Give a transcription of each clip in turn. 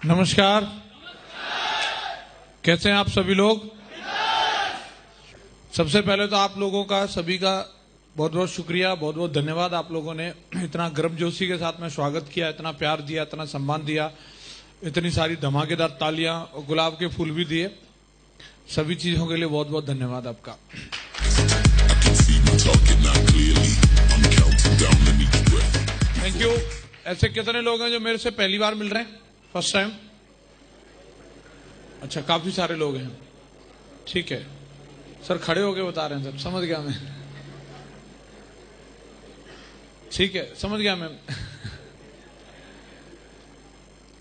नमस्कार। कैसे हैं आप सभी लोग? सबसे पहले तो आप लोगों का सभी का बहुत बहुत शुक्रिया, बहुत बहुत धन्यवाद। आप लोगों ने इतना गर्मजोशी के साथ में स्वागत किया, इतना प्यार दिया, इतना सम्मान दिया, इतनी सारी धमाकेदार तालियां और गुलाब के फूल भी दिए। सभी चीजों के लिए बहुत बहुत धन्यवाद आपका। Thank you. ऐसे कितने लोग हैं जो मेरे से पहली बार मिल रहे हैं, फर्स्ट टाइम? अच्छा, काफी सारे लोग हैं। ठीक है सर, खड़े होके बता रहे हैं सर, समझ गया मैं। ठीक है, समझ गया मैं।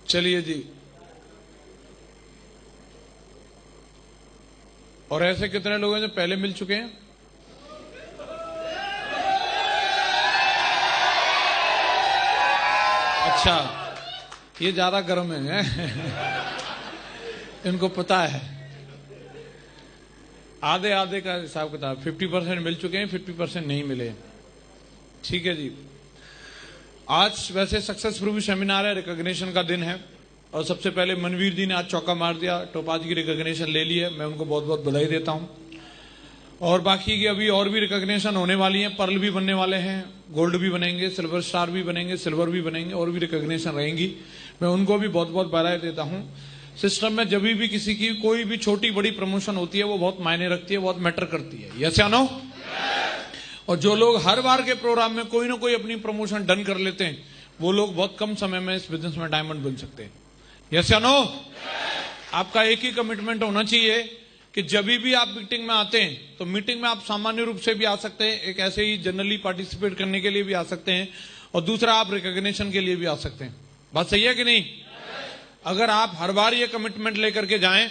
चलिए जी। और ऐसे कितने लोग हैं जो पहले मिल चुके हैं? अच्छा, ये ज्यादा गर्म है। इनको पता है। आधे आधे का हिसाब किताब, 50% मिल चुके हैं, 50% नहीं मिले। ठीक है जी। आज वैसे सक्सेस प्रूफ सेमिनार है, रिकॉग्निशन का दिन है। और सबसे पहले मनवीर जी ने आज चौका मार दिया, टोपाज की रिकॉग्निशन ले ली है, मैं उनको बहुत बहुत बधाई देता हूं। और बाकी की अभी और भी रिकॉग्निशन होने वाली है, पर्ल भी बनने वाले हैं, गोल्ड भी बनेंगे, सिल्वर स्टार भी बनेंगे, सिल्वर भी बनेंगे, और भी रिकॉग्निशन रहेंगी। मैं उनको भी बहुत बहुत बधाई देता हूं। सिस्टम में जब भी किसी की कोई भी छोटी बड़ी प्रमोशन होती है वो बहुत मायने रखती है, बहुत मैटर करती है। यस या नो? और जो लोग हर बार के प्रोग्राम में कोई ना कोई अपनी प्रमोशन डन कर लेते हैं, वो लोग बहुत कम समय में इस बिजनेस में डायमंड बन सकते हैं। यस या नो? आपका एक ही कमिटमेंट होना चाहिए कि जब भी आप मीटिंग में आते हैं तो मीटिंग में आप सामान्य रूप से भी आ सकते हैं, एक ऐसे ही जनरली पार्टिसिपेट करने के लिए भी आ सकते हैं, और दूसरा आप रिकॉग्निशन के लिए भी आ सकते हैं। बात सही है कि नहीं? अगर आप हर बार ये कमिटमेंट लेकर के जाएं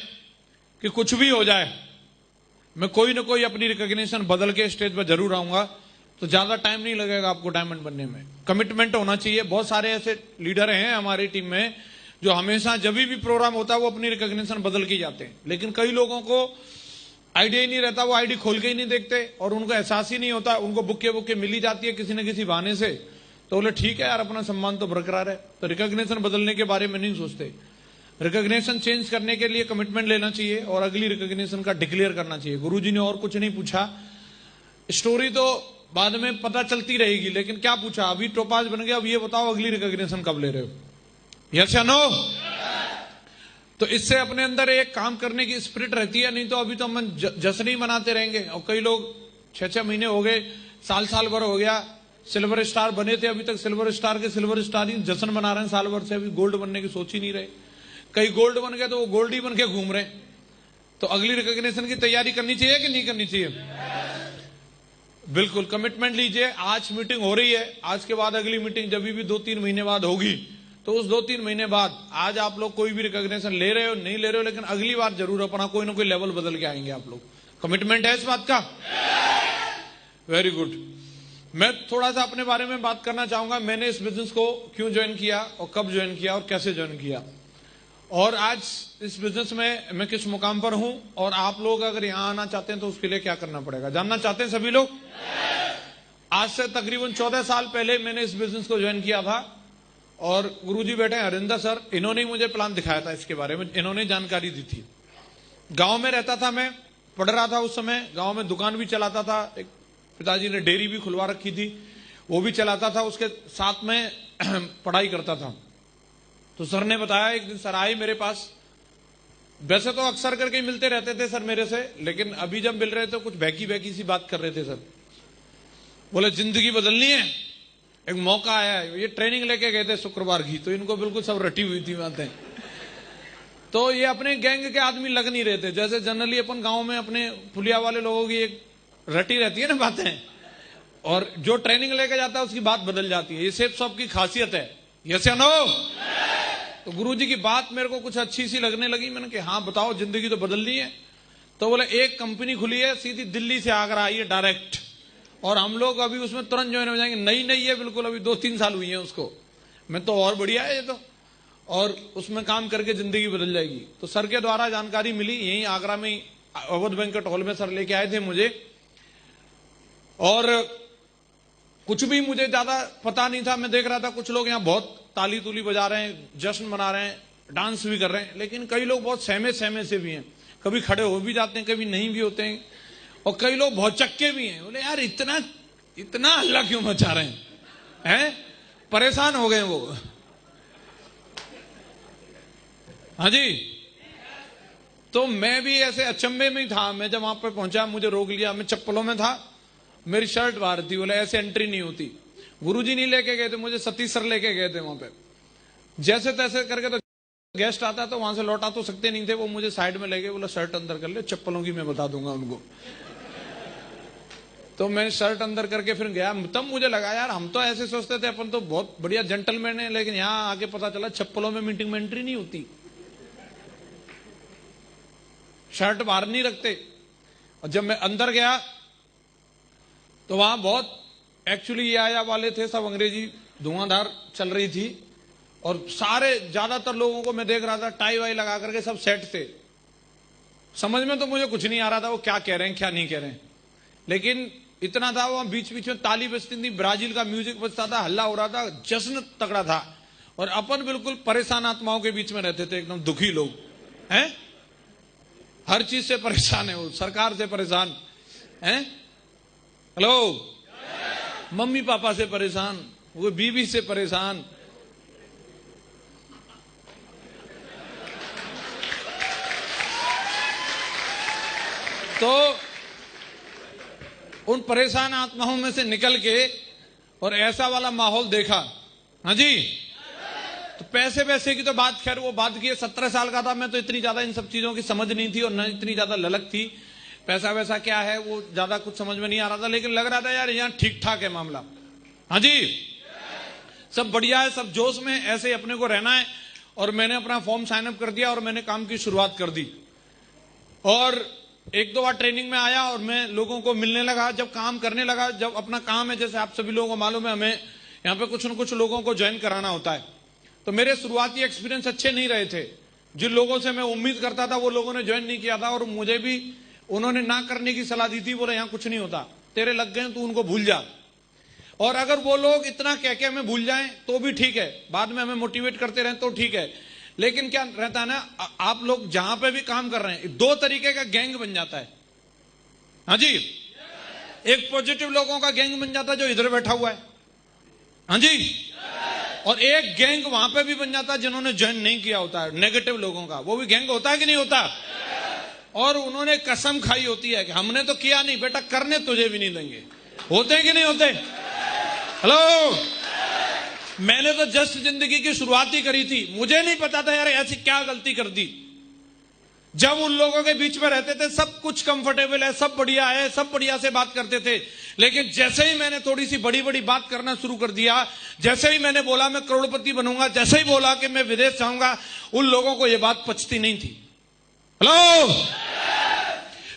कि कुछ भी हो जाए मैं कोई ना कोई अपनी रिकॉग्निशन बदल के स्टेज पर जरूर आऊंगा, तो ज्यादा टाइम नहीं लगेगा आपको डायमंड बनने में। कमिटमेंट होना चाहिए। बहुत सारे ऐसे लीडर हैं हमारी टीम में जो हमेशा जब भी प्रोग्राम होता है वो अपनी रिकॉग्निशन बदल के जाते हैं, लेकिन कई लोगों को आइडिया ही नहीं रहता, वो आईडी खोल के ही नहीं देखते और उनको एहसास ही नहीं होता। उनको बुक्के मिली जाती है किसी न किसी बहाने से, तो बोले ठीक है यार, अपना सम्मान तो बरकरार है, तो रिकॉग्निशन बदलने के बारे में नहीं सोचते। रिकॉग्निशन चेंज करने के लिए कमिटमेंट लेना चाहिए और अगली रिकॉग्निशन का डिक्लेयर करना चाहिए। गुरुजी ने और कुछ नहीं पूछा, स्टोरी तो बाद में पता चलती रहेगी, लेकिन क्या पूछा? अभी टोपाज बन गया, अब ये बताओ अगली रिकॉग्निशन कब ले रहे हो? यस या नो? तो इससे अपने अंदर एक काम करने की स्पिरिट रहती है। नहीं तो अभी तो हम जश्न ही मनाते रहेंगे, और कई लोग 6-6 महीने हो गए, साल भर हो गया, सिल्वर स्टार बने थे, अभी तक सिल्वर स्टार ही जश्न मना रहे हैं साल भर से, अभी गोल्ड बनने की सोच ही नहीं रहे। कई गोल्ड बन गए तो वो गोल्ड ही बन के घूम रहे। तो अगली रिकॉग्निशन की तैयारी करनी चाहिए कि नहीं करनी चाहिए? बिल्कुल, कमिटमेंट लीजिए। आज मीटिंग हो रही है, आज के बाद अगली मीटिंग जब भी 2-3 महीने बाद होगी, तो उस 2-3 महीने बाद आज आप लोग कोई भी रिकॉग्निशन ले रहे हो नहीं ले रहे हो, लेकिन अगली बार जरूर अपना कोई ना कोई लेवल बदल के आएंगे आप लोग। कमिटमेंट है इस बात का? Very good. मैं थोड़ा सा अपने बारे में बात करना चाहूंगा। मैंने इस बिजनेस को क्यों ज्वाइन किया और कब ज्वाइन किया और कैसे ज्वाइन किया, और आज इस बिजनेस में मैं किस मुकाम पर हूं, और आप लोग अगर यहां आना चाहते हैं तो उसके लिए क्या करना पड़ेगा, जानना चाहते हैं सभी लोग? आज से तकरीबन 14 साल पहले मैंने इस बिजनेस को ज्वाइन किया था, और गुरुजी बैठे हैं हरिंदर सर, इन्होंने ही मुझे प्लान दिखाया था इसके बारे में, इन्होंने जानकारी दी थी। गांव में रहता था मैं, पढ़ रहा था उस समय, गांव में दुकान भी चलाता था, एक पिताजी ने डेयरी भी खुलवा रखी थी, वो भी चलाता था, उसके साथ में पढ़ाई करता था। तो सर ने बताया, एक दिन सर आए मेरे पास, वैसे तो अक्सर करके मिलते रहते थे सर मेरे से, लेकिन अभी जब मिल रहे थे कुछ बहकी सी बात कर रहे थे सर। बोले जिंदगी बदलनी है, एक मौका आया है। ये ट्रेनिंग लेके गए थे शुक्रवार की, तो इनको बिल्कुल सब रटी हुई थी बातें। तो ये अपने गैंग के आदमी लग नहीं रहे थे, जैसे जनरली अपन गांव में अपने पुलिया वाले लोगों की एक रटी रहती है ना बातें, और जो ट्रेनिंग लेके जाता है उसकी बात बदल जाती है। ये सेफ सब की खासियत है। यस या नो? तो गुरुजी की बात मेरे को कुछ अच्छी सी लगने लगी। मैंने कहा हाँ बताओ, जिंदगी तो बदलनी है। तो बोले एक कंपनी खुली है सीधी दिल्ली से आगरा आई है डायरेक्ट, और हम लोग अभी उसमें तुरंत ज्वाइन हो जाएंगे। नई है बिल्कुल, अभी 2-3 साल हुई है उसको। मैं तो और बढ़िया है ये तो, और उसमें काम करके जिंदगी बदल जाएगी। तो सर के द्वारा जानकारी मिली, यही आगरा में अवध बैंक्वेट हॉल में सर लेके आए थे मुझे, और कुछ भी मुझे ज्यादा पता नहीं था। मैं देख रहा था कुछ लोग यहाँ बहुत ताली तुली बजा रहे हैं, जश्न मना रहे हैं, डांस भी कर रहे हैं, लेकिन कई लोग बहुत सहमे सहमे से भी हैं, कभी खड़े हो भी जाते हैं, कभी नहीं भी होते हैं, और कई लोग बहुत चक्के भी हैं। बोले यार इतना इतना हल्ला क्यों मचा रहे हैं? परेशान हो गए वो। हाँ जी, तो मैं भी ऐसे अचंभे में ही था। मैं जब वहां पर पहुंचा, मुझे रोक लिया, मैं चप्पलों में था, मेरी शर्ट बाहर थी। बोले ऐसे एंट्री नहीं होती। गुरुजी नहीं लेके गए थे मुझे, सतीश सर लेके गए थे वहां पे। जैसे तैसे करके तो गेस्ट आता तो वहां से लौटा तो सकते नहीं थे, वो मुझे साइड में ले गए, बोला शर्ट अंदर कर ले, चप्पलों की मैं बता दूंगा उनको। तो मैं शर्ट अंदर करके फिर गया। तब मुझे लगा यार हम तो ऐसे सोचते थे अपन तो बहुत बढ़िया जेंटलमैन है, लेकिन यहां आके पता चला चप्पलों में मीटिंग में एंट्री नहीं होती, शर्ट बाहर नहीं रखते। और जब मैं अंदर गया तो वहां बहुत एक्चुअली ये आया वाले थे, सब अंग्रेजी धुआंधार चल रही थी, और सारे ज्यादातर लोगों को मैं देख रहा था टाई वाई लगा करके सब सेट थे। समझ में तो मुझे कुछ नहीं आ रहा था वो क्या कह रहे हैं क्या नहीं कह रहे हैं, लेकिन इतना था वहां बीच बीच में ताली बजती थी, ब्राजील का म्यूजिक बजता था, हल्ला हो रहा था, जश्न तगड़ा था। और अपन बिल्कुल परेशान आत्माओं के बीच में रहते थे, एकदम दुखी लोग हैं, हर चीज से परेशान है वो, सरकार से परेशान हैं, हेलो, मम्मी पापा से परेशान, वो बीवी से परेशान। तो उन परेशान आत्माओं में से निकल के और ऐसा वाला माहौल देखा। हाँ जी, तो पैसे वैसे की तो बात, खैर वो बात की, 17 साल का था मैं, तो इतनी ज्यादा इन सब चीजों की समझ नहीं थी और न इतनी ज्यादा ललक थी। पैसा वैसा क्या है वो ज्यादा कुछ समझ में नहीं आ रहा था, लेकिन लग रहा था यार यहाँ ठीक ठाक है मामला। हाँ जी, सब बढ़िया है, सब जोश में, ऐसे अपने को रहना है। और मैंने अपना फॉर्म साइन अप कर दिया और मैंने काम की शुरुआत कर दी। और एक दो बार ट्रेनिंग में आया और मैं लोगों को मिलने लगा, जब काम करने लगा, जब अपना काम है, जैसे आप सभी लोगों को मालूम है, हमें यहाँ पे कुछ न कुछ लोगों को ज्वाइन कराना होता है। तो मेरे शुरुआती एक्सपीरियंस अच्छे नहीं रहे थे, जिन लोगों से मैं उम्मीद करता था वो लोगों ने ज्वाइन नहीं किया था, और मुझे भी उन्होंने ना करने की सलाह दी थी, बोले यहाँ कुछ नहीं होता, तेरे लग गए तू उनको भूल जा। और अगर वो लोग इतना कह के हमें भूल जाएं तो भी ठीक है, बाद में हमें मोटिवेट करते रहें तो ठीक है, लेकिन क्या रहता है ना, आप लोग जहां पे भी काम कर रहे हैं, दो तरीके का गैंग बन जाता है। हाँ जी, एक पॉजिटिव लोगों का गैंग बन जाता है जो इधर बैठा हुआ है, हाँ जी, और एक गैंग वहां पे भी बन जाता है जिन्होंने ज्वाइन नहीं किया होता है, नेगेटिव लोगों का। वो भी गैंग होता है कि नहीं होता, और उन्होंने कसम खाई होती है कि हमने तो किया नहीं बेटा, करने तुझे भी नहीं देंगे। होते हैं कि नहीं होते? हेलो, मैंने तो जस्ट जिंदगी की शुरुआत ही करी थी, मुझे नहीं पता था यार ऐसी क्या गलती कर दी। जब उन लोगों के बीच में रहते थे सब कुछ कंफर्टेबल है, सब बढ़िया है, सब बढ़िया से बात करते थे, लेकिन जैसे ही मैंने थोड़ी सी बड़ी बड़ी बात करना शुरू कर दिया, जैसे ही मैंने बोला मैं करोड़पति बनूंगा, जैसे ही बोला कि मैं विदेश जाऊंगा, उन लोगों को यह बात पचती नहीं थी। हेलो,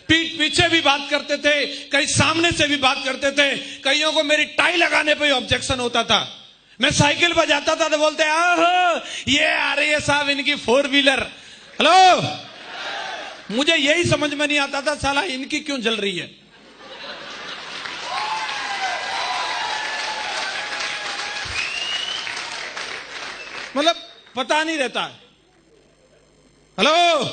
पीठ पीछे भी बात करते थे, कई सामने से भी बात करते थे, कईयों को मेरी टाई लगाने पर ऑब्जेक्शन होता था। मैं साइकिल बजाता था तो बोलते आहो ये आ रही है साहब इनकी 4 व्हीलर। हेलो, मुझे यही समझ में नहीं आता था साला इनकी क्यों जल रही है। मतलब पता नहीं रहता। हेलो,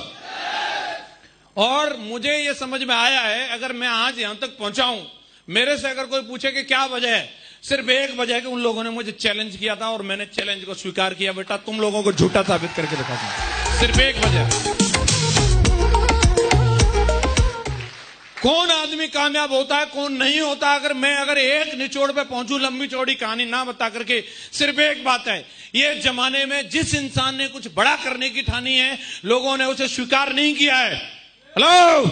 और मुझे यह समझ में आया है, अगर मैं आज यहां तक पहुंचा हूं, मेरे से अगर कोई पूछे कि क्या वजह है, सिर्फ एक वजह है कि उन लोगों ने मुझे चैलेंज किया था और मैंने चैलेंज को स्वीकार किया। बेटा तुम लोगों को झूठा साबित करके दिखाऊंगा, सिर्फ एक वजह। कौन आदमी कामयाब होता है कौन नहीं होता, अगर एक निचोड़ पे पहुंचू, लंबी चौड़ी कहानी ना बता करके, सिर्फ एक बात है, ये जमाने में जिस इंसान ने कुछ बड़ा करने की ठानी है, लोगों ने उसे स्वीकार नहीं किया है। हेलो,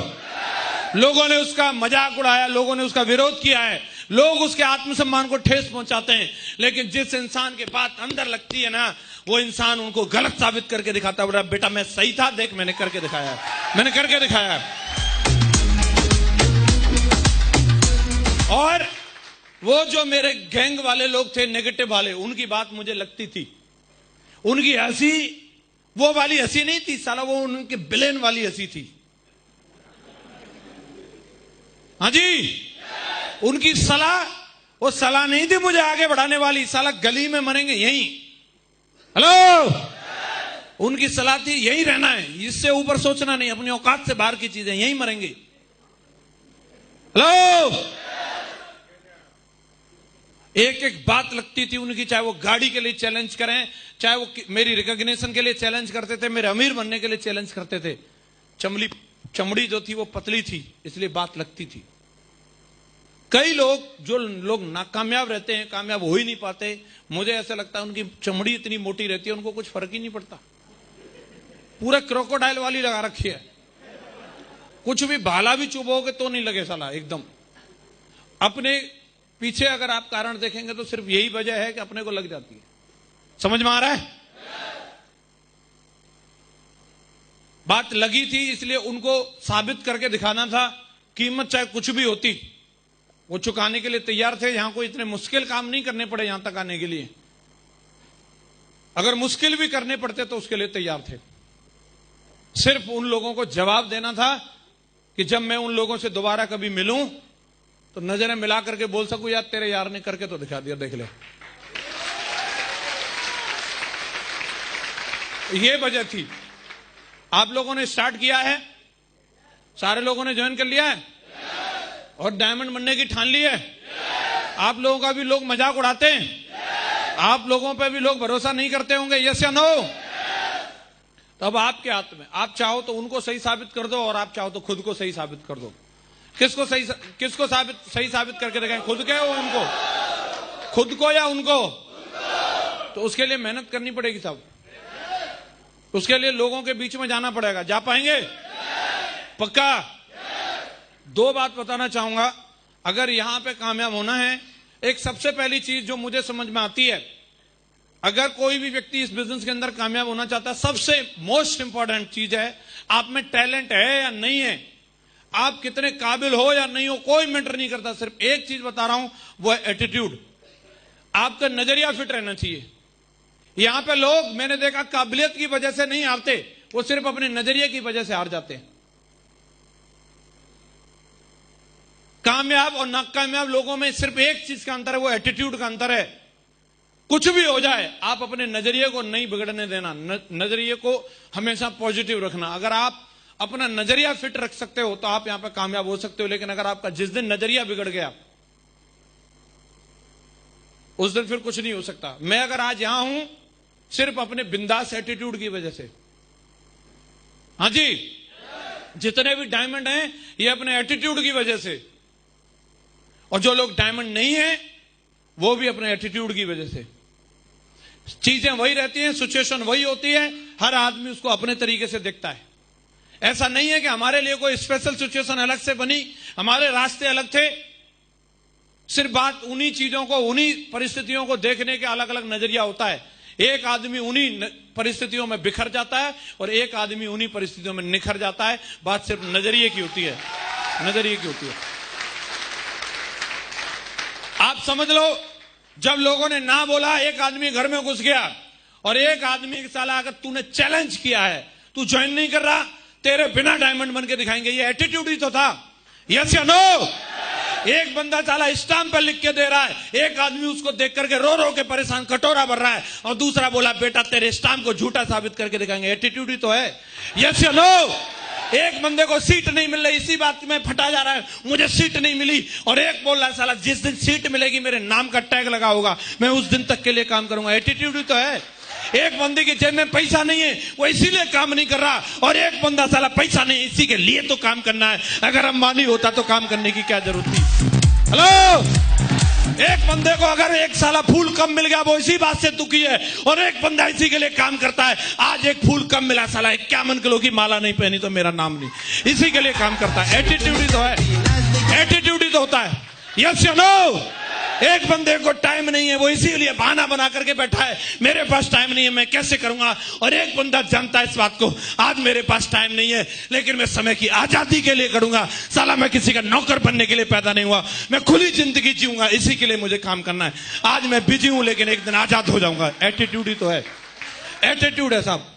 लोगों ने उसका मजाक उड़ाया, लोगों ने उसका विरोध किया है, लोग उसके आत्मसम्मान को ठेस पहुंचाते हैं, लेकिन जिस इंसान के बात अंदर लगती है ना, वो इंसान उनको गलत साबित करके दिखाता है। बेटा मैं सही था, देख मैंने करके दिखाया, मैंने करके दिखाया। और वो जो मेरे गैंग वाले लोग थे, नेगेटिव वाले, उनकी बात मुझे लगती थी, उनकी हंसी वो वाली हंसी नहीं थी साला, वो उनकी विलेन वाली हंसी थी। हाँ जी, उनकी सलाह वो सलाह नहीं थी मुझे आगे बढ़ाने वाली, साला गली में मरेंगे यहीं। हेलो, उनकी सलाह थी यही रहना है, इससे ऊपर सोचना नहीं, अपनी औकात से बाहर की चीजें, यही मरेंगे। हेलो, एक एक बात लगती थी उनकी, चाहे वो गाड़ी के लिए चैलेंज करें, चाहे वो मेरी रिकॉग्निशन के लिए चैलेंज करते थे, मेरे अमीर बनने के लिए चैलेंज करते थे। चमड़ी जो थी वो पतली थी, इसलिए बात लगती थी। कई लोग, जो लोग नाकामयाब रहते हैं, कामयाब हो ही नहीं पाते, मुझे ऐसा लगता है उनकी चमड़ी इतनी मोटी रहती है उनको कुछ फर्क ही नहीं पड़ता। पूरा क्रोकोडाइल वाली लगा रखी है, कुछ भी भाला भी चुभोगे तो नहीं लगे साला एकदम। अपने पीछे अगर आप कारण देखेंगे तो सिर्फ यही वजह है कि अपने को लग जाती है। समझ में आ रहा है? बात लगी थी इसलिए उनको साबित करके दिखाना था, कीमत चाहे कुछ भी होती वो चुकाने के लिए तैयार थे। यहां कोई इतने मुश्किल काम नहीं करने पड़े यहां तक आने के लिए, अगर मुश्किल भी करने पड़ते तो उसके लिए तैयार थे। सिर्फ उन लोगों को जवाब देना था कि जब मैं उन लोगों से दोबारा कभी मिलूं तो नजरें मिला करके बोल सकूं, यार तेरे यार ने करके तो दिखा दिया, देख ले। ये वजह थी। आप लोगों ने स्टार्ट किया है, सारे लोगों ने ज्वाइन कर लिया है और डायमंड बनने की ठान ली है। आप लोगों का भी लोग मजाक उड़ाते हैं, आप लोगों पे भी लोग भरोसा नहीं करते होंगे, यस या नो? तो अब आपके हाथ में, आप चाहो तो उनको सही साबित कर दो और आप चाहो तो खुद को सही साबित कर दो। किसको सही साबित करके दिखाएं? खुद के हो उनको, खुद को या उनको? तो उसके लिए मेहनत करनी पड़ेगी साहब, उसके लिए लोगों के बीच में जाना पड़ेगा। जा पाएंगे? पक्का? दो बात बताना चाहूंगा, अगर यहां पे कामयाब होना है, एक सबसे पहली चीज जो मुझे समझ में आती है, अगर कोई भी व्यक्ति इस बिजनेस के अंदर कामयाब होना चाहता है, सबसे मोस्ट इंपॉर्टेंट चीज है, आप में टैलेंट है या नहीं है, आप कितने काबिल हो या नहीं हो, कोई मैटर नहीं करता। सिर्फ एक चीज बता रहा हूं, वो है एटीट्यूड। आपका नजरिया फिट रहना चाहिए। यहां पे लोग मैंने देखा काबिलियत की वजह से नहीं हारते, वो सिर्फ अपने नजरिए की वजह से हार जाते हैं। कामयाब और नाकामयाब लोगों में सिर्फ एक चीज का अंतर है, वो एटीट्यूड का अंतर है। कुछ भी हो जाए, आप अपने नजरिए को नहीं बिगड़ने देना, नजरिए को हमेशा पॉजिटिव रखना। अगर आप अपना नजरिया फिट रख सकते हो तो आप यहां पर कामयाब हो सकते हो, लेकिन अगर आपका जिस दिन नजरिया बिगड़ गया उस दिन फिर कुछ नहीं हो सकता। मैं अगर आज यहां हूं सिर्फ अपने बिंदास एटीट्यूड की वजह से। हां जी, जितने भी डायमंड हैं ये अपने एटीट्यूड की वजह से, और जो लोग डायमंड नहीं है वो भी अपने एटीट्यूड की वजह से। चीजें वही रहती हैं, सिचुएशन वही होती है, हर आदमी उसको अपने तरीके से देखता है। ऐसा नहीं है कि हमारे लिए कोई स्पेशल सिचुएशन अलग से बनी, हमारे रास्ते अलग थे। सिर्फ बात उन्हीं चीजों को, उन्हीं परिस्थितियों को देखने का अलग अलग नजरिया होता है। एक आदमी उन्हीं परिस्थितियों में बिखर जाता है और एक आदमी उन्हीं परिस्थितियों में निखर जाता है। बात सिर्फ नजरिए की होती है, नजरिए की होती है। आप समझ लो, जब लोगों ने ना बोला, एक आदमी घर में घुस गया और एक आदमी के साला अगर तूने चैलेंज किया है, तू ज्वाइन नहीं कर रहा, तेरे बिना डायमंड बन के दिखाएंगे, ये एटीट्यूड ही तो था। यस या नो? एक बंदा साला स्टाम्प पर लिख के दे रहा है, एक आदमी उसको देख करके रो रो के परेशान कटोरा भर रहा है, और दूसरा बोला बेटा तेरे स्टाम्प को झूठा साबित करके दिखाएंगे, एटीट्यूड ही तो है। यस या नो? एक बंदे को सीट नहीं मिल रही, इसी बात में फटा जा रहा है, मुझे सीट नहीं मिली, और एक बोल रहा है साला जिस दिन सीट मिलेगी मेरे नाम का टैग लगा होगा, मैं उस दिन तक के लिए काम करूंगा। एटीट्यूड ही तो है। एक बंदे की जेब में पैसा नहीं है, वो इसीलिए काम नहीं कर रहा, और एक बंदा साला पैसा नहीं है, इसी के लिए तो काम करना है। अगर अंबानी होता तो काम करने की क्या जरूरत थी? हेलो, एक बंदे को अगर एक साला फूल कम मिल गया, वो इसी बात से दुखी है, और एक बंदा इसी के लिए काम करता है। आज एक फूल कम मिला, साला 51 किलो की माला नहीं पहनी तो मेरा नाम नहीं, इसी के लिए काम करता है। एटीट्यूड ही तो है, एटीट्यूड ही तो होता है। यस या नो? एक बंदे को टाइम नहीं है, वो इसीलिए बहाना बना करके बैठा है, मेरे पास टाइम नहीं है, मैं कैसे करूंगा। और एक बंदा जानता है इस बात को, आज मेरे पास टाइम नहीं है, लेकिन मैं समय की आजादी के लिए करूंगा। साला मैं किसी का नौकर बनने के लिए पैदा नहीं हुआ, मैं खुली जिंदगी जीऊंगा, इसी के लिए मुझे काम करना है। आज मैं बिजी हूं, लेकिन एक दिन आजाद हो जाऊंगा। एटीट्यूड ही तो है, एटीट्यूड है साहब।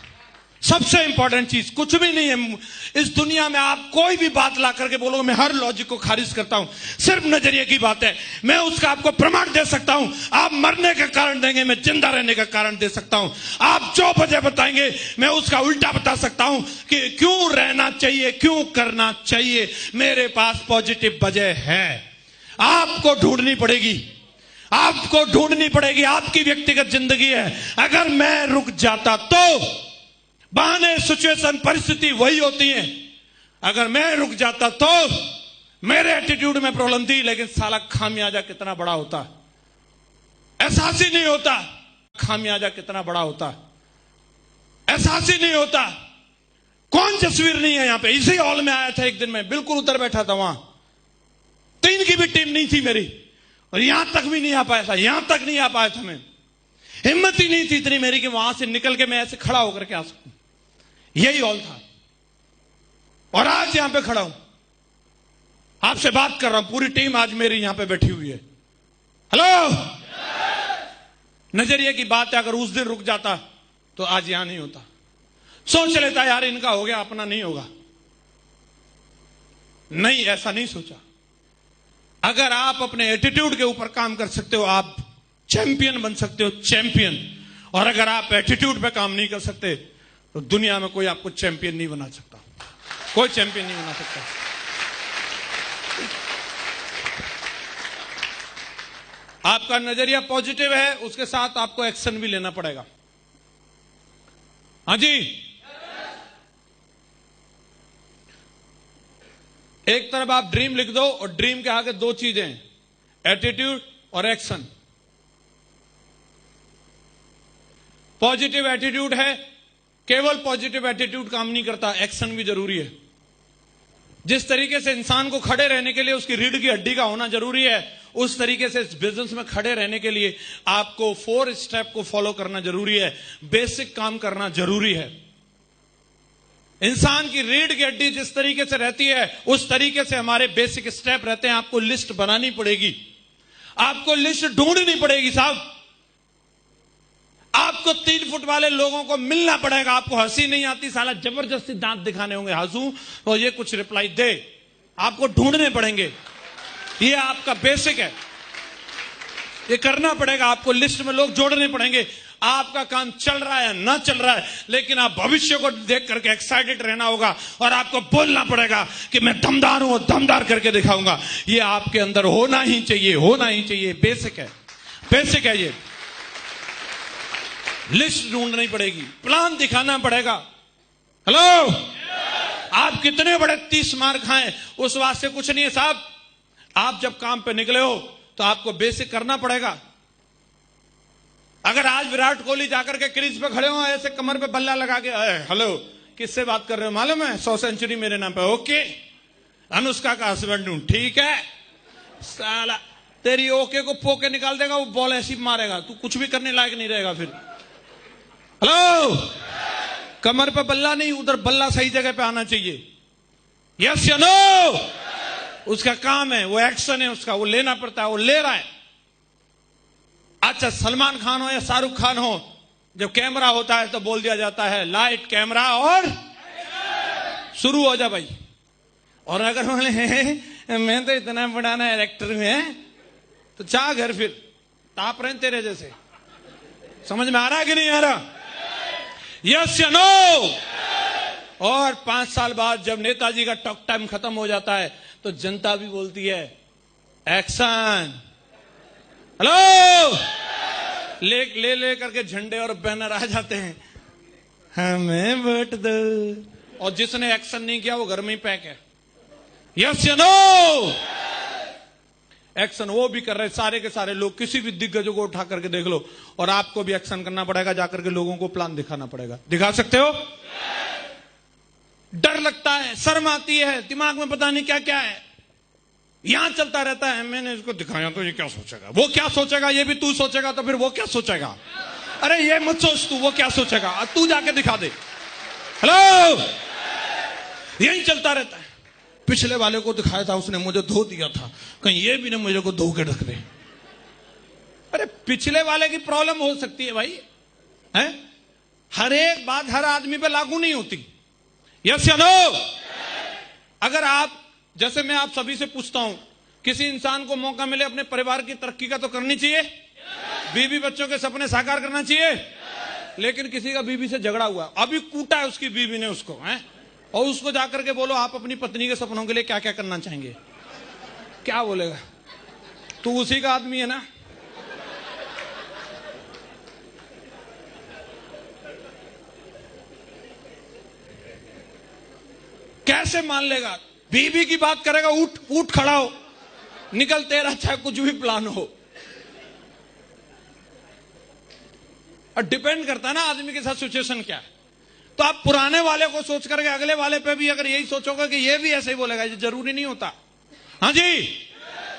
सबसे इंपॉर्टेंट चीज कुछ भी नहीं है इस दुनिया में। आप कोई भी बात ला करके बोलोगे मैं हर लॉजिक को खारिज करता हूं, सिर्फ नजरिए की बात है। मैं उसका आपको प्रमाण दे सकता हूं। आप मरने का कारण देंगे, मैं जिंदा रहने का कारण दे सकता हूं। आप जो वजह बताएंगे मैं उसका उल्टा बता सकता हूं कि क्यों रहना चाहिए, क्यों करना चाहिए। मेरे पास पॉजिटिव वजह है। आपको ढूंढनी पड़ेगी, आपको ढूंढनी पड़ेगी। आपकी व्यक्तिगत जिंदगी है। अगर मैं रुक जाता तो बहाने, सिचुएशन, परिस्थिति वही होती है। अगर मैं रुक जाता तो मेरे एटीट्यूड में प्रॉब्लम थी, लेकिन साला खामियाजा कितना बड़ा होता, एहसास ही नहीं होता। खामियाजा कितना बड़ा होता, एहसास ही नहीं होता। कौन तस्वीर नहीं है यहां पे? इसी हॉल में आया था एक दिन, मैं बिल्कुल उधर बैठा था। वहां 3 की भी टीम नहीं थी मेरी, और यहां तक भी नहीं आ पाया था, यहां तक नहीं आ पाया था मैं। हिम्मत ही नहीं थी इतनी मेरी कि वहां से निकल के मैं ऐसे खड़ा होकर के आ सकूं। यही हॉल था, और आज यहां पे खड़ा हूं, आपसे बात कर रहा हूं। पूरी टीम आज मेरी यहां पे बैठी हुई है। हेलो, नजरिए की बात है। अगर उस दिन रुक जाता तो आज यहां नहीं होता। सोच लेता यार इनका हो गया, अपना नहीं होगा। नहीं, ऐसा नहीं सोचा। अगर आप अपने एटीट्यूड के ऊपर काम कर सकते हो, आप चैंपियन बन सकते हो, चैंपियन। और अगर आप एटीट्यूड पे काम नहीं कर सकते तो दुनिया में कोई आपको चैंपियन नहीं बना सकता, कोई चैंपियन नहीं बना सकता। आपका नजरिया पॉजिटिव है, उसके साथ आपको एक्शन भी लेना पड़ेगा। हाँ जी, एक तरफ आप ड्रीम लिख दो, और ड्रीम के आगे 2 चीजें हैं, एटीट्यूड और एक्शन। पॉजिटिव एटीट्यूड है, केवल पॉजिटिव एटीट्यूड काम नहीं करता, एक्शन भी जरूरी है। जिस तरीके से इंसान को खड़े रहने के लिए उसकी रीढ़ की हड्डी का होना जरूरी है, उस तरीके से इस बिजनेस में खड़े रहने के लिए आपको 4 स्टेप को फॉलो करना जरूरी है, बेसिक काम करना जरूरी है। इंसान की रीढ़ की हड्डी जिस तरीके से रहती है, उस तरीके से हमारे बेसिक स्टेप रहते हैं। आपको लिस्ट बनानी पड़ेगी, आपको लिस्ट ढूंढनी पड़ेगी साहब। आपको 3 फुट वाले लोगों को मिलना पड़ेगा। आपको हंसी नहीं आती, साला जबरदस्ती दांत दिखाने होंगे, हंसू तो ये कुछ रिप्लाई दे। आपको ढूंढने पड़ेंगे, ये आपका बेसिक है, ये करना पड़ेगा। आपको लिस्ट में लोग जोड़ने पड़ेंगे। आपका काम चल रहा है ना चल रहा है, लेकिन आप भविष्य को देख करके एक्साइटेड रहना होगा, और आपको बोलना पड़ेगा कि मैं दमदार हूं, दमदार करके दिखाऊंगा। ये आपके अंदर होना ही चाहिए, होना ही चाहिए। बेसिक है, बेसिक है ये। लिस्ट ढूंढनी पड़ेगी, प्लान दिखाना पड़ेगा। हेलो, आप कितने बड़े 30 मार खाएं, उस वास्ते कुछ नहीं है साहब। आप जब काम पे निकले हो तो आपको बेसिक करना पड़ेगा। अगर आज विराट कोहली जाकर के क्रीज पे खड़े हो, ऐसे कमर पे बल्ला लगा के, हेलो किससे बात कर रहे हो मालूम है, 100 सेंचुरी मेरे नाम पे, ओके अनुष्का का हस्बैंड हूं, ठीक है। साला तेरी ओके को पोके निकाल देगा, वो बॉल ऐसी मारेगा, तू कुछ भी करने लायक नहीं रहेगा फिर। हेलो, कमर पे बल्ला नहीं, उधर बल्ला सही जगह पे आना चाहिए। यस या नो? उसका काम है, वो एक्शन है उसका, वो लेना पड़ता है, वो ले रहा है। अच्छा, सलमान खान हो या शाहरुख खान हो, जब कैमरा होता है तो बोल दिया जाता है लाइट कैमरा और शुरू हो जा भाई। और अगर बोले मैं तो इतना बड़ा ना एक्टर में, तो चाह घर फिर ताप रहे तेरे जैसे। समझ में आ रहा है कि नहीं आ रहा? यस या नो? और 5 साल बाद जब नेताजी का टॉक टाइम खत्म हो जाता है तो जनता भी बोलती है एक्शन। हेलो, ले करके झंडे और बैनर आ जाते हैं, हमें वोट दो। और जिसने एक्शन नहीं किया वो घर में ही पैक है। यस या नो? एक्शन वो भी कर रहे सारे के सारे लोग। किसी भी दिग्गजों को उठा करके देख लो, और आपको भी एक्शन करना पड़ेगा, जाकर के लोगों को प्लान दिखाना पड़ेगा। दिखा सकते हो? डर लगता है, शर्म आती है, दिमाग में पता नहीं क्या क्या है, यहां चलता रहता है। मैंने इसको दिखाया तो ये क्या सोचेगा, वो क्या सोचेगा, ये भी तू सोचेगा तो फिर वो क्या सोचेगा। अरे ये मत सोच तू, वो क्या सोचेगा, तू जाके दिखा दे। हेलो, यही चलता रहता है। पिछले वाले को दिखाया था, उसने मुझे धो दिया था, कहीं ये भी ना मुझे को धो के रख दे। अरे पिछले वाले की प्रॉब्लम हो सकती है भाई, हैं? हर एक बात हर आदमी पे लागू नहीं होती। यस या नो? अगर आप, जैसे मैं आप सभी से पूछता हूं, किसी इंसान को मौका मिले अपने परिवार की तरक्की का तो करनी चाहिए, बीवी बच्चों के सपने साकार करना चाहिए। लेकिन किसी का बीवी से झगड़ा हुआ, अभी कूटा है उसकी बीवी ने उसको, हैं, और उसको जाकर के बोलो आप अपनी पत्नी के सपनों के लिए क्या क्या करना चाहेंगे, क्या बोलेगा? तू उसी का आदमी है ना। कैसे मान लेगा? बीवी की बात करेगा, उठ खड़ा हो, निकल, तेरा चाहे कुछ भी प्लान हो। और डिपेंड करता है ना आदमी के साथ सिचुएशन क्या है। तो आप पुराने वाले को सोच करके अगले वाले पे भी अगर यही सोचोगे कि ये भी ऐसे ही बोलेगा, ये जरूरी नहीं होता। हाँ जी,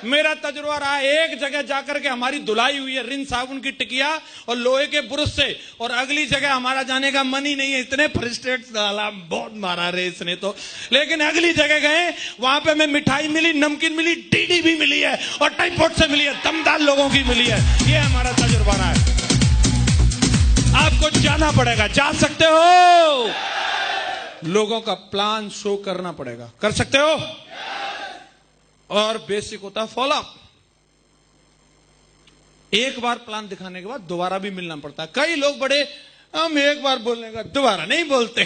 मेरा तजुर्बा रहा, एक जगह जाकर के हमारी धुलाई हुई है रिन साबुन की टिकिया और लोहे के ब्रश से, और अगली जगह हमारा जाने का मन ही नहीं है। इतने फ्रस्ट्रेट साला, बहुत मारा रे इसने तो। लेकिन अगली जगह गए, वहां पे हमें मिठाई मिली, नमकीन मिली, डीडी भी मिली है और टाइफॉइड से मिली है, दमदार लोगों की मिली है। ये हमारा तजुर्बा रहा है। आपको जाना पड़ेगा, जा सकते हो, लोगों का प्लान शो करना पड़ेगा, कर सकते हो। और बेसिक होता है फॉलोअप। एक बार प्लान दिखाने के बाद दोबारा भी मिलना पड़ता है। कई लोग बड़े, हम एक बार बोलने का दोबारा नहीं बोलते।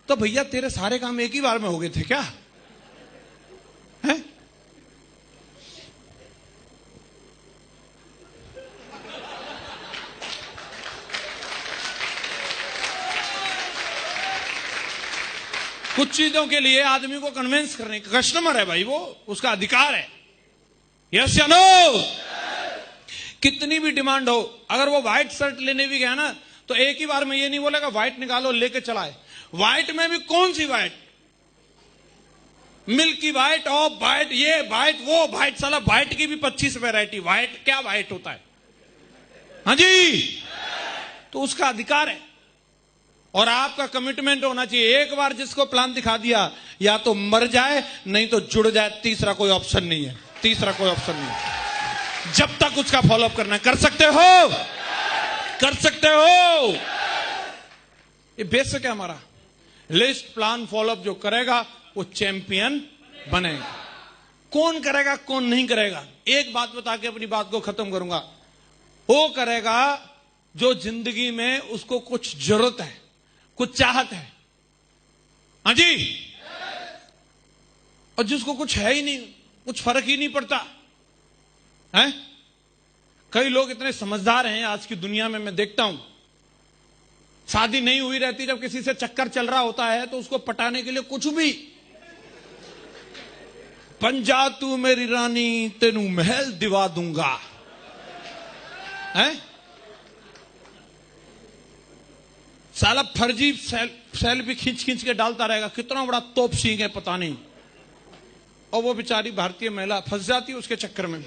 तो भैया तेरे सारे काम एक ही बार में हो गए थे क्या? है? कुछ चीजों के लिए आदमी को कन्विंस करने का, कस्टमर है भाई वो, उसका अधिकार है। यस या नो? कितनी भी डिमांड हो, अगर वो व्हाइट शर्ट लेने भी गया ना, तो एक ही बार में ये नहीं बोलेगा व्हाइट निकालो लेके चलाए। व्हाइट में भी कौन सी white? Milky white, off white, ये व्हाइट, वो व्हाइट, साला व्हाइट की भी 25 वैरायटी। व्हाइट क्या व्हाइट होता है? हाँ जी, तो उसका अधिकार है। और आपका कमिटमेंट होना चाहिए। एक बार जिसको प्लान दिखा दिया, या तो मर जाए नहीं तो जुड़ जाए, तीसरा कोई ऑप्शन नहीं है, तीसरा कोई ऑप्शन नहीं है। जब तक उसका फॉलोअप करना, कर सकते हो, कर सकते हो। ये बेसिक है हमारा। लिस्ट, प्लान, फॉलोअप जो करेगा वो चैंपियन बनेगा। कौन करेगा कौन नहीं करेगा, एक बात बता के अपनी बात को खत्म करूंगा। वो करेगा जो जिंदगी में उसको कुछ जरूरत है, कुछ चाहत है। हाँ जी, और जिसको कुछ है ही नहीं, कुछ फर्क ही नहीं पड़ता है। कई लोग इतने समझदार हैं आज की दुनिया में, मैं देखता हूं, शादी नहीं हुई रहती, जब किसी से चक्कर चल रहा होता है तो उसको पटाने के लिए कुछ भी, बन जा तू मेरी रानी, तेनू महल दिवा दूंगा, है? साला फर्जी सेल्फी खींच खींच के डालता रहेगा, कितना बड़ा तोप सींग है पता नहीं। और वो बेचारी भारतीय महिला फंस जाती है उसके चक्कर में।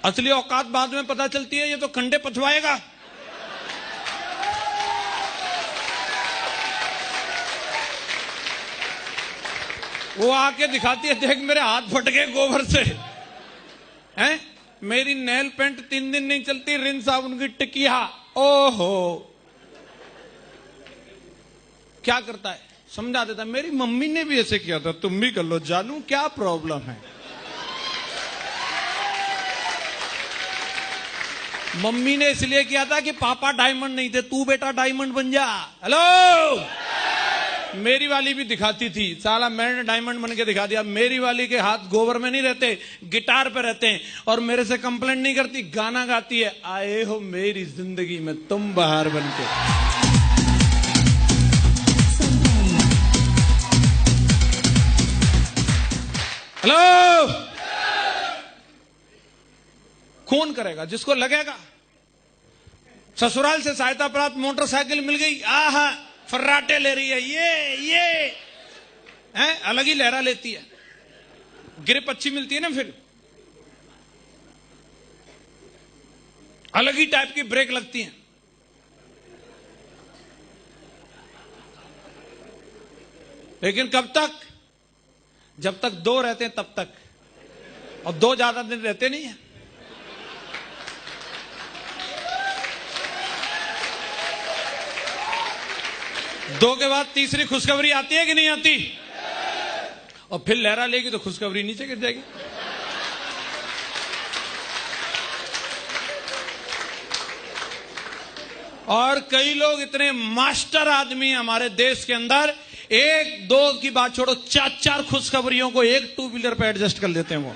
असली औकात बाद में पता चलती है, ये तो कंडे पथवाएगा। वो आके दिखाती है, देख मेरे हाथ फट गए गोबर से, हैं? मेरी नेल पेंट 3 दिन नहीं चलती, रिन साबुन की टिकिया। ओहो, क्या करता है, समझा देता, मेरी मम्मी ने भी ऐसे किया था, तुम भी कर लो जानू, क्या प्रॉब्लम है। मम्मी ने इसलिए किया था कि पापा डायमंड नहीं थे, तू बेटा डायमंड बन जा। हेलो, मेरी वाली भी दिखाती थी, साला मैंने डायमंड बन के दिखा दिया। मेरी वाली के हाथ गोबर में नहीं रहते, गिटार पे रहते हैं, और मेरे से कंप्लेंट नहीं करती, गाना गाती है, आए हो मेरी जिंदगी में तुम बाहर बन के। हेलो, कौन करेगा? जिसको लगेगा। ससुराल से सहायता प्राप्त मोटरसाइकिल मिल गई, आहा फर्राटे ले रही है, ये है, अलग ही लहरा लेती है। ग्रिप अच्छी मिलती है ना, फिर अलग ही टाइप की ब्रेक लगती है। लेकिन कब तक? जब तक 2 रहते हैं तब तक, और 2 ज्यादा दिन रहते नहीं है। 2 के बाद तीसरी खुशखबरी आती है कि नहीं आती? और फिर लहरा लेगी तो खुशखबरी नीचे गिर जाएगी। और कई लोग इतने मास्टर आदमी हैं हमारे देश के अंदर, 1-2 की बात छोड़ो, 4-4 खुशखबरियों को एक 2 व्हीलर पे एडजस्ट कर लेते हैं। वो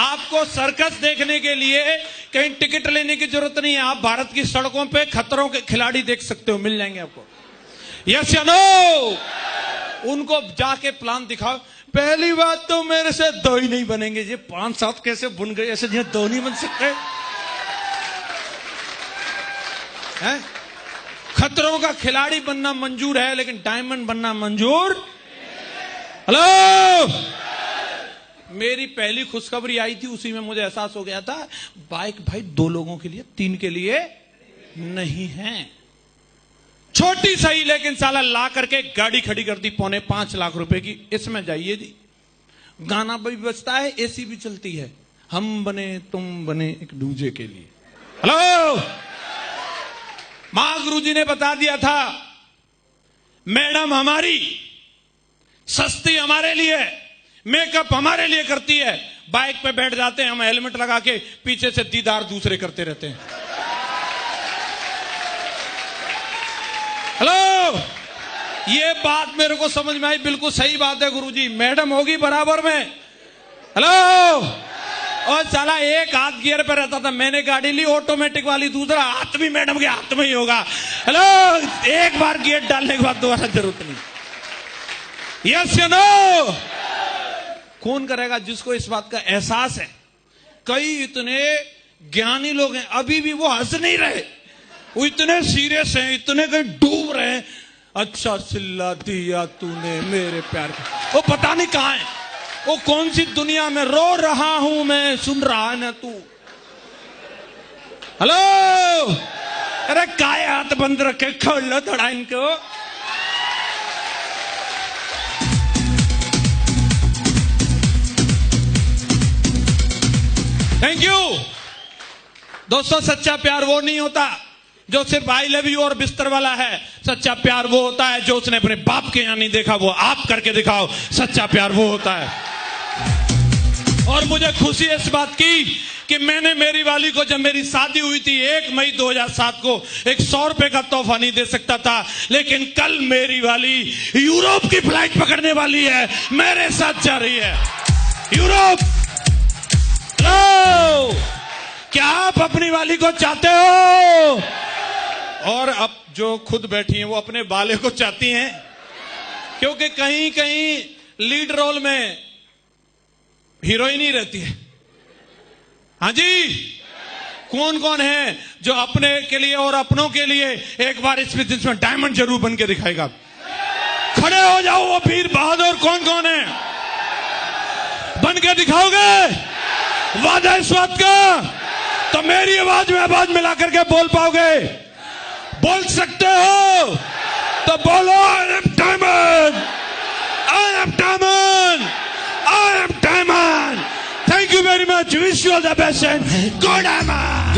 आपको सर्कस देखने के लिए कहीं टिकट लेने की जरूरत नहीं है। आप भारत की सड़कों पे खतरों के खिलाड़ी देख सकते हो, मिल जाएंगे आपको। यस या नो? उनको जाके प्लान दिखाओ। पहली बात तो मेरे से 2 ही नहीं बनेंगे, ये 5-7 कैसे बन गए, ऐसे 2 नहीं बन सकते हैं? खतरों का खिलाड़ी बनना मंजूर है, लेकिन डायमंड बनना मंजूर। हेलो, मेरी पहली खुशखबरी आई थी, उसी में मुझे एहसास हो गया था, बाइक भाई 2 लोगों के लिए, 3 के लिए नहीं है। छोटी सही, लेकिन साला ला करके गाड़ी खड़ी कर दी 4.25 लाख रुपए की। इसमें जाइए जी, गाना भी बजता है, एसी भी चलती है, हम बने तुम बने एक दूजे के लिए। हेलो, मां गुरुजी ने बता दिया था, मैडम हमारी सस्ती हमारे लिए, मेकअप हमारे लिए करती है, बाइक पे बैठ जाते हैं हम हेलमेट लगा के, पीछे से दीदार दूसरे करते रहते हैं। हेलो, ये बात मेरे को समझ में आई, बिल्कुल सही बात है गुरुजी, मैडम होगी बराबर में। हेलो, और साला एक हाथ गियर पे रहता था, मैंने गाड़ी ली ऑटोमेटिक वाली, दूसरा हाथ भी मैडम के हाथ में ही होगा। हेलो, एक बार गियर डालने के बाद दोबारा जरूरत नहीं। यस या नो? कौन करेगा जिसको इस बात का एहसास है। कई इतने ज्ञानी लोग हैं, अभी भी वो हंस नहीं रहे, वो इतने सीरियस हैं, इतने कहीं डूब रहे हैं। अच्छा सिल्ला दिया तूने मेरे प्यार का, वो पता नहीं कहां है, वो कौन सी दुनिया में, रो रहा हूं मैं, सुन रहा है ना तू। हेलो, अरे काय हाथ बंद रखे, खोल लो थोड़ा इनको। थैंक यू दोस्तों। सच्चा प्यार वो नहीं होता जो सिर्फ आई लव यू और बिस्तर वाला है। सच्चा प्यार वो होता है जो उसने अपने बाप के यहां नहीं देखा, वो आप करके दिखाओ, सच्चा प्यार वो होता है। और मुझे खुशी है इस बात की कि मैंने मेरी वाली को, जब मेरी शादी हुई थी 1 मई 2007 को, एक 100 रुपए का तोहफा नहीं दे सकता था, लेकिन कल मेरी वाली यूरोप की फ्लाइट पकड़ने वाली है, मेरे साथ जा रही है यूरोप। हेलो, क्या आप अपनी वाली को चाहते हो? और अब जो खुद बैठी हैं वो अपने बाले को चाहती हैं, क्योंकि कहीं कहीं लीड रोल में हीरोइन ही रहती है। हाँ जी, कौन कौन है जो अपने के लिए और अपनों के लिए एक बार इसमें डायमंड जरूर बन के दिखाएगा? खड़े हो जाओ, वो वीर बहादुर कौन कौन है, बन के दिखाओगे? वादा इस बात का, तो मेरी आवाज में आवाज मिला करके बोल पाओगे? बोल सकते हो तो बोलो, I am diamond, I am diamond, I am diamond. Thank you very much. Wish you all the best and good, Amma.